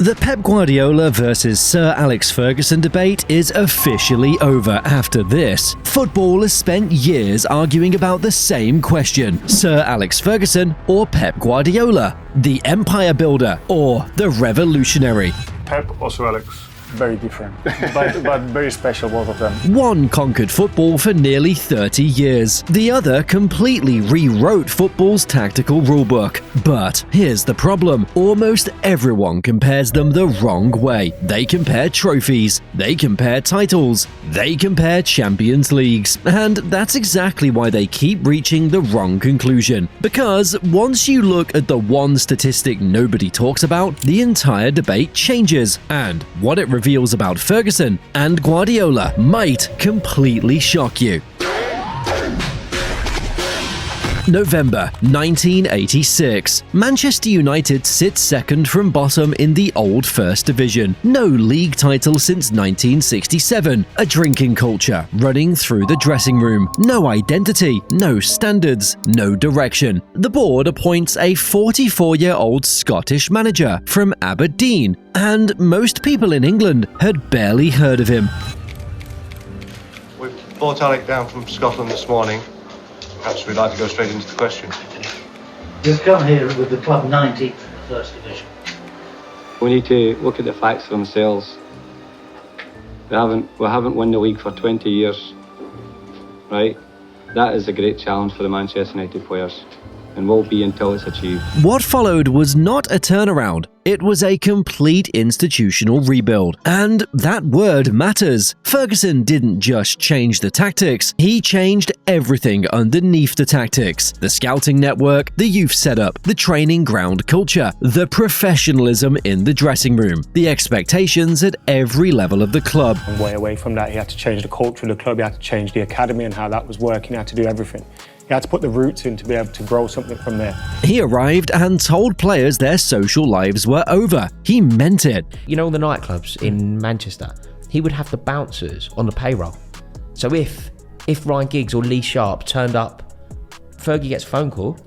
The Pep Guardiola versus Sir Alex Ferguson debate is officially over after this. Football has spent years arguing about the same question: Sir Alex Ferguson or Pep Guardiola? The empire builder or the revolutionary? Pep or Sir Alex? Very different, but very special, both of them. One conquered football for nearly 30 years. The other completely rewrote football's tactical rulebook. But here's the problem. Almost everyone compares them the wrong way. They compare trophies, they compare titles, they compare Champions Leagues. And that's exactly why they keep reaching the wrong conclusion. Because once you look at the one statistic nobody talks about, the entire debate changes. And what it reveals about Ferguson and Guardiola might completely shock you. November 1986. Manchester United sits second from bottom in the old First Division. No league title since 1967. A drinking culture running through the dressing room. No identity, no standards, no direction. The board appoints a 44-year-old Scottish manager from Aberdeen, and most people in England had barely heard of him. We've brought Alec down from Scotland this morning. Perhaps we'd like to go straight into the question. You've come here with the club 19th in the First Division. We need to look at the facts for themselves. We haven't won the league for 20 years, right? That is a great challenge for the Manchester United players, and will be until it's achieved. What followed was not a turnaround. It was a complete institutional rebuild. And that word matters. Ferguson didn't just change the tactics, he changed everything underneath the tactics. The scouting network, the youth setup, the training ground culture, the professionalism in the dressing room, the expectations at every level of the club. And way away from that, he had to change the culture of the club, he had to change the academy and how that was working, he had to do everything. He had to put the roots in to be able to grow something from there. He arrived and told players their social lives were over. He meant it. You know, the nightclubs in Manchester, he would have the bouncers on the payroll. So if Ryan Giggs or Lee Sharp turned up, Fergie gets a phone call,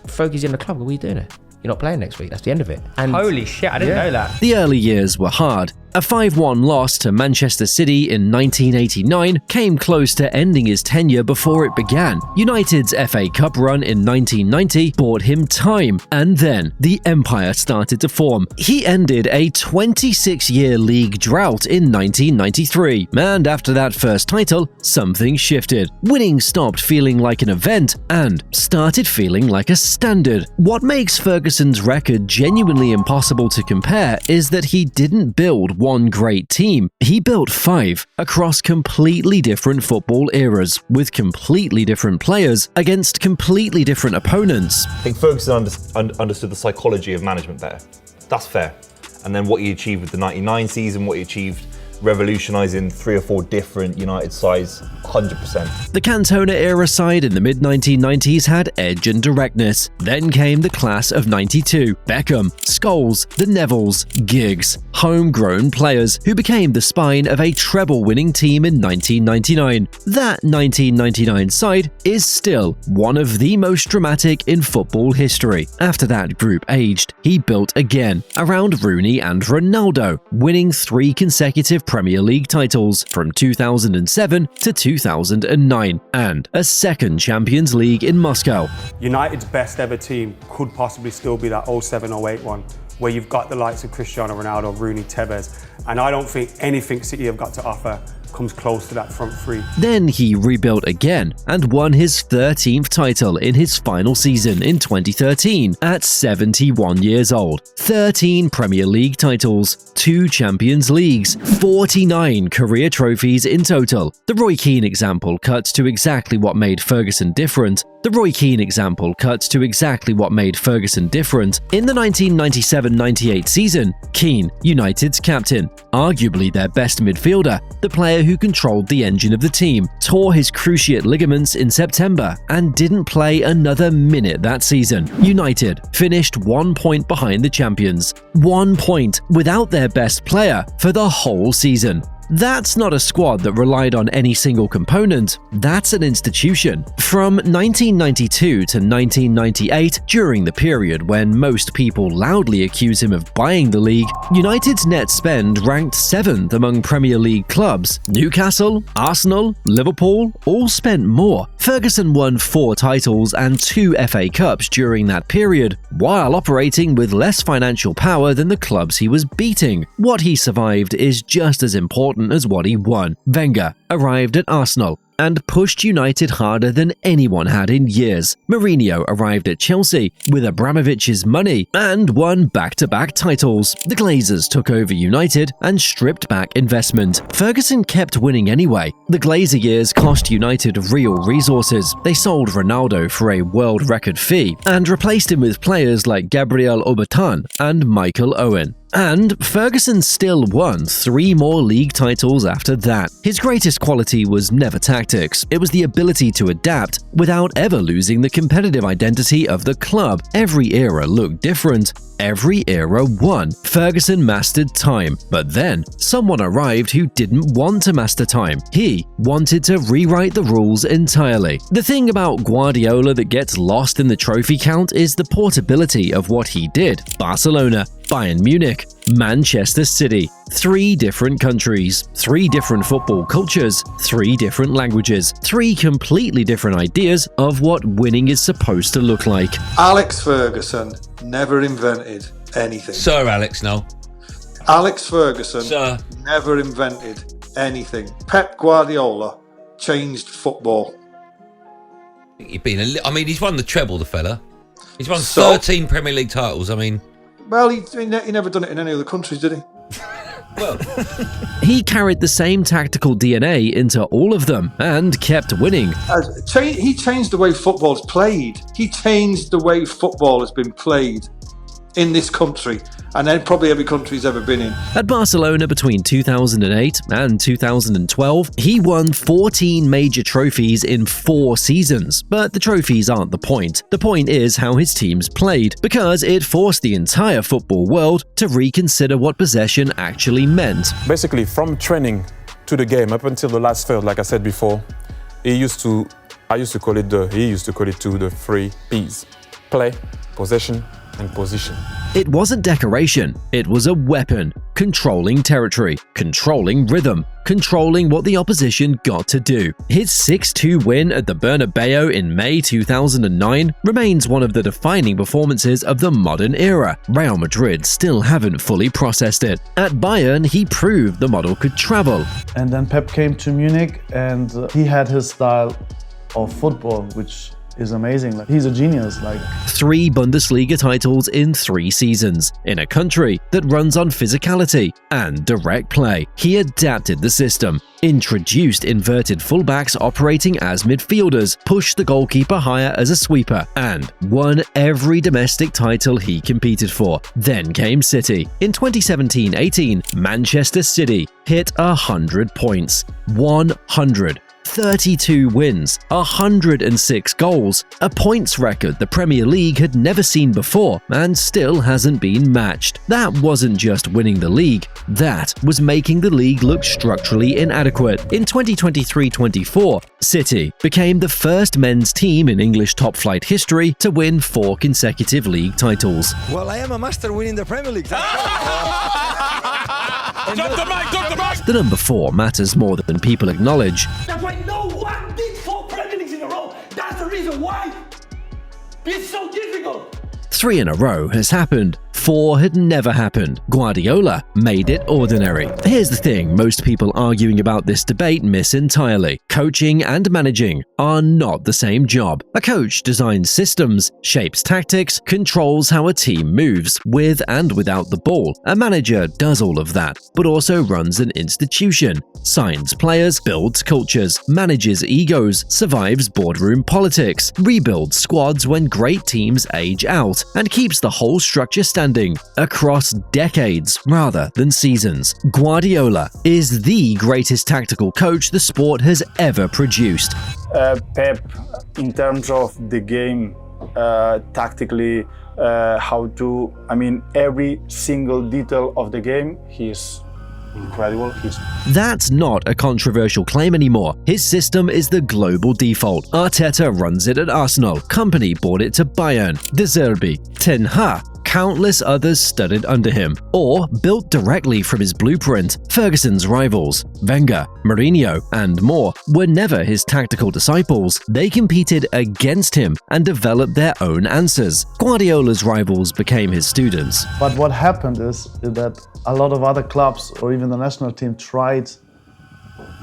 Fergie's in the club, what are you doing here? You're not playing next week, that's the end of it. And holy shit, I didn't know that. The early years were hard. A 5-1 loss to Manchester City in 1989 came close to ending his tenure before it began. United's FA Cup run in 1990 bought him time, and then the empire started to form. He ended a 26-year league drought in 1993, and after that first title, something shifted. Winning stopped feeling like an event and started feeling like a standard. What makes Ferguson's record genuinely impossible to compare is that he didn't build one great team. He built 5 across completely different football eras with completely different players against completely different opponents. I think Ferguson understood the psychology of management better. That's fair. And then what he achieved with the 99 season, what he achieved revolutionising 3 or 4 different United sides, 100%. The Cantona-era side in the mid-1990s had edge and directness. Then came the class of 92. Beckham, Scholes, the Nevilles, Giggs, homegrown players who became the spine of a treble-winning team in 1999. That 1999 side is still one of the most dramatic in football history. After that group aged, he built again, around Rooney and Ronaldo, winning 3 consecutive Premier League titles from 2007 to 2009 and a second Champions League in Moscow. United's best ever team could possibly still be that 07-08 one, where you've got the likes of Cristiano Ronaldo, Rooney, Tevez, and I don't think anything City have got to offer comes close to that front three. Then he rebuilt again and won his 13th title in his final season in 2013 at 71 years old. 13 Premier League titles, 2 Champions Leagues, 49 career trophies in total. The Roy Keane example cuts to exactly what made Ferguson different. In the 1997-98 season, Keane, United's captain, arguably their best midfielder, the player who controlled the engine of the team, tore his cruciate ligaments in September and didn't play another minute that season. United finished 1 point behind the champions. 1 point without their best player for the whole season. That's not a squad that relied on any single component, that's an institution. From 1992 to 1998, during the period when most people loudly accuse him of buying the league, United's net spend ranked 7th among Premier League clubs. Newcastle, Arsenal, Liverpool all spent more. Ferguson won 4 titles and 2 FA Cups during that period, while operating with less financial power than the clubs he was beating. What he survived is just as important as what he won. Wenger arrived at Arsenal and pushed United harder than anyone had in years. Mourinho arrived at Chelsea with Abramovich's money and won back-to-back titles. The Glazers took over United and stripped back investment. Ferguson kept winning anyway. The Glazer years cost United real resources. They sold Ronaldo for a world record fee and replaced him with players like Gabriel Obertan and Michael Owen. And Ferguson still won 3 more league titles after that. His greatest quality was never tactics, it was the ability to adapt without ever losing the competitive identity of the club. Every era looked different. Every era won. Ferguson mastered time, but then someone arrived who didn't want to master time. He wanted to rewrite the rules entirely. The thing about Guardiola that gets lost in the trophy count is the portability of what he did. Barcelona, Bayern Munich, Manchester City. 3 different countries, 3 different football cultures, 3 different languages, 3 completely different ideas of what winning is supposed to look like. Alex Ferguson never invented anything. Sir Alex, no. Alex Ferguson Sir. never invented anything. Pep Guardiola changed football. He's won the treble, the fella. He's won 13 Premier League titles. Well, he never done it in any other countries, did he? Well, he carried the same tactical DNA into all of them and kept winning. He changed the way football's played. He changed the way football has been played in this country, and then probably every country he's ever been in. At Barcelona between 2008 and 2012, he won 14 major trophies in 4 seasons. But the trophies aren't the point. The point is how his teams played, because it forced the entire football world to reconsider what possession actually meant. Basically, from training to the game up until the last third, like I said before, I used to call it the 3 P's: play, possession, and position. It wasn't decoration, it was a weapon. Controlling territory, controlling rhythm, controlling what the opposition got to do. His 6-2 win at the Bernabeu in May 2009 remains one of the defining performances of the modern era. Real Madrid still haven't fully processed it. At Bayern, he proved the model could travel. And then Pep came to Munich and he had his style of football, which is amazing. He's a genius. 3 Bundesliga titles in 3 seasons, in a country that runs on physicality and direct play. He adapted the system, introduced inverted fullbacks operating as midfielders, pushed the goalkeeper higher as a sweeper, and won every domestic title he competed for. Then came City. In 2017-18, Manchester City hit 100 points. 100. 32 wins, 106 goals, a points record the Premier League had never seen before and still hasn't been matched. That wasn't just winning the league, that was making the league look structurally inadequate. In 2023-24, City became the first men's team in English top-flight history to win 4 consecutive league titles. Well, I am a master winning the Premier League. The number 4 matters more than people acknowledge. That's why no one did 4 Premier Leagues in a row. That's the reason why it's so difficult. 3 in a row has happened. 4 had never happened. Guardiola made it ordinary. Here's the thing most people arguing about this debate miss entirely. Coaching and managing are not the same job. A coach designs systems, shapes tactics, controls how a team moves, with and without the ball. A manager does all of that, but also runs an institution, signs players, builds cultures, manages egos, survives boardroom politics, rebuilds squads when great teams age out, and keeps the whole structure standing across decades rather than seasons. Guardiola is the greatest tactical coach the sport has ever produced. Pep, in terms of the game, tactically, every single detail of the game, he's incredible. That's not a controversial claim anymore. His system is the global default. Arteta runs it at Arsenal. Company bought it to Bayern. De Zerbi, Ten Hag, countless others studied under him, or built directly from his blueprint. Ferguson's rivals, Wenger, Mourinho, and more, were never his tactical disciples. They competed against him and developed their own answers. Guardiola's rivals became his students. But what happened is that a lot of other clubs or even the national team tried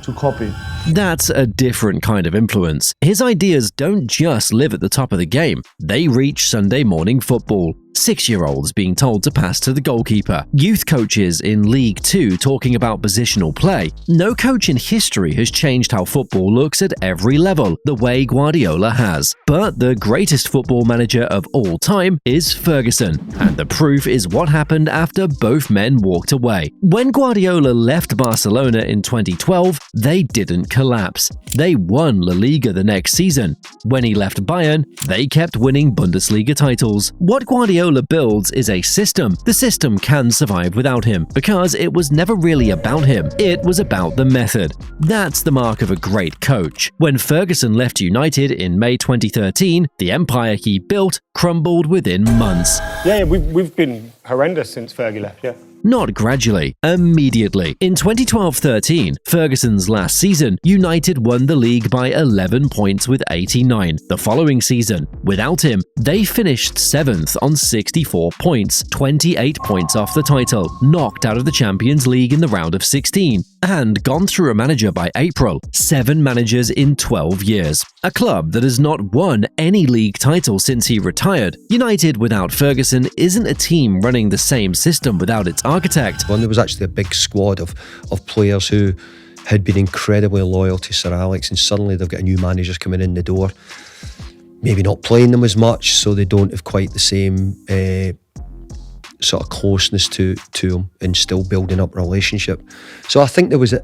to copy. That's a different kind of influence. His ideas don't just live at the top of the game. They reach Sunday morning football. 6-year-olds being told to pass to the goalkeeper. Youth coaches in League 2 talking about positional play. No coach in history has changed how football looks at every level the way Guardiola has. But the greatest football manager of all time is Ferguson. And the proof is what happened after both men walked away. When Guardiola left Barcelona in 2012, they didn't collapse. They won La Liga the next season. When he left Bayern, they kept winning Bundesliga titles. What Guardiola builds is a system. The system can survive without him because it was never really about him. It was about the method. That's the mark of a great coach. When Ferguson left United in May 2013, the empire he built crumbled within months. Yeah, we've been horrendous since Fergie left, yeah. Not gradually, immediately. In 2012-13, Ferguson's last season, United won the league by 11 points with 89. The following season, without him, they finished 7th on 64 points, 28 points off the title, knocked out of the Champions League in the round of 16, and gone through a manager by April. 7 managers in 12 years. A club that has not won any league title since he retired. United without Ferguson isn't a team running the same system without its architect. Well, there was actually a big squad of players who had been incredibly loyal to Sir Alex, and suddenly they've got a new manager coming in the door, maybe not playing them as much, so they don't have quite the same sort of closeness to him, and still building up relationship. So I think there was a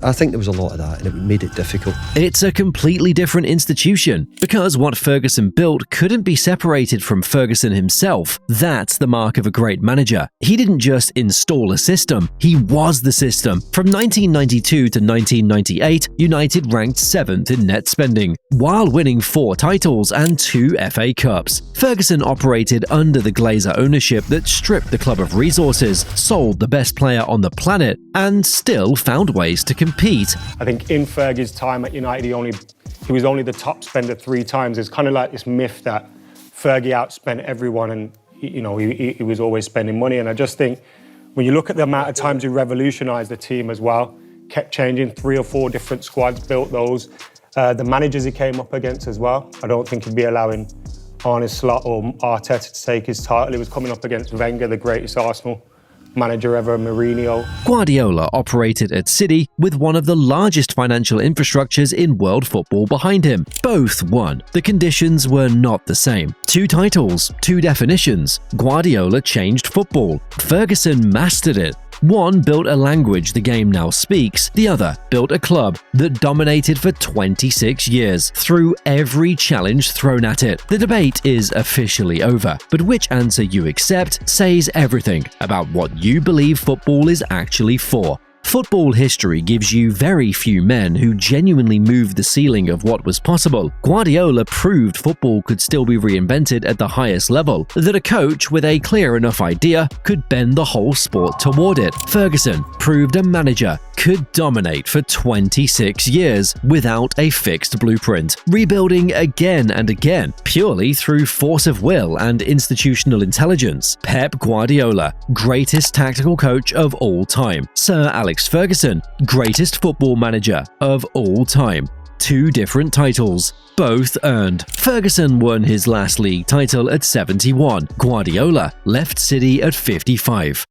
lot of that, and it made it difficult. It's a completely different institution because what Ferguson built couldn't be separated from Ferguson himself. That's the mark of a great manager. He didn't just install a system, he was the system. From 1992 to 1998, United ranked 7th in net spending, while winning 4 titles and 2 FA Cups. Ferguson operated under the Glazer ownership that stripped the club of resources, sold the best player on the planet, and still found ways to compete. I think in Fergie's time at United, he was only the top spender 3 times. It's kind of like this myth that Fergie outspent everyone, and he was always spending money. And I just think when you look at the amount of times he revolutionised the team as well, kept changing 3 or 4 different squads, built those. The managers he came up against as well. I don't think he'd be allowing Arne Slot or Arteta to take his title. He was coming up against Wenger, the greatest Arsenal manager ever, Mourinho. Guardiola operated at City with one of the largest financial infrastructures in world football behind him. Both won. The conditions were not the same. 2 titles, 2 definitions. Guardiola changed football. Ferguson mastered it. One built a language the game now speaks, the other built a club that dominated for 26 years, through every challenge thrown at it. The debate is officially over, but which answer you accept says everything about what you believe football is actually for. Football history gives you very few men who genuinely moved the ceiling of what was possible. Guardiola proved football could still be reinvented at the highest level, that a coach with a clear enough idea could bend the whole sport toward it. Ferguson proved a manager could dominate for 26 years without a fixed blueprint, rebuilding again and again, purely through force of will and institutional intelligence. Pep Guardiola, greatest tactical coach of all time. Sir Alex Ferguson, greatest football manager of all time. 2 different titles, both earned. Ferguson won his last league title at 71. Guardiola left City at 55.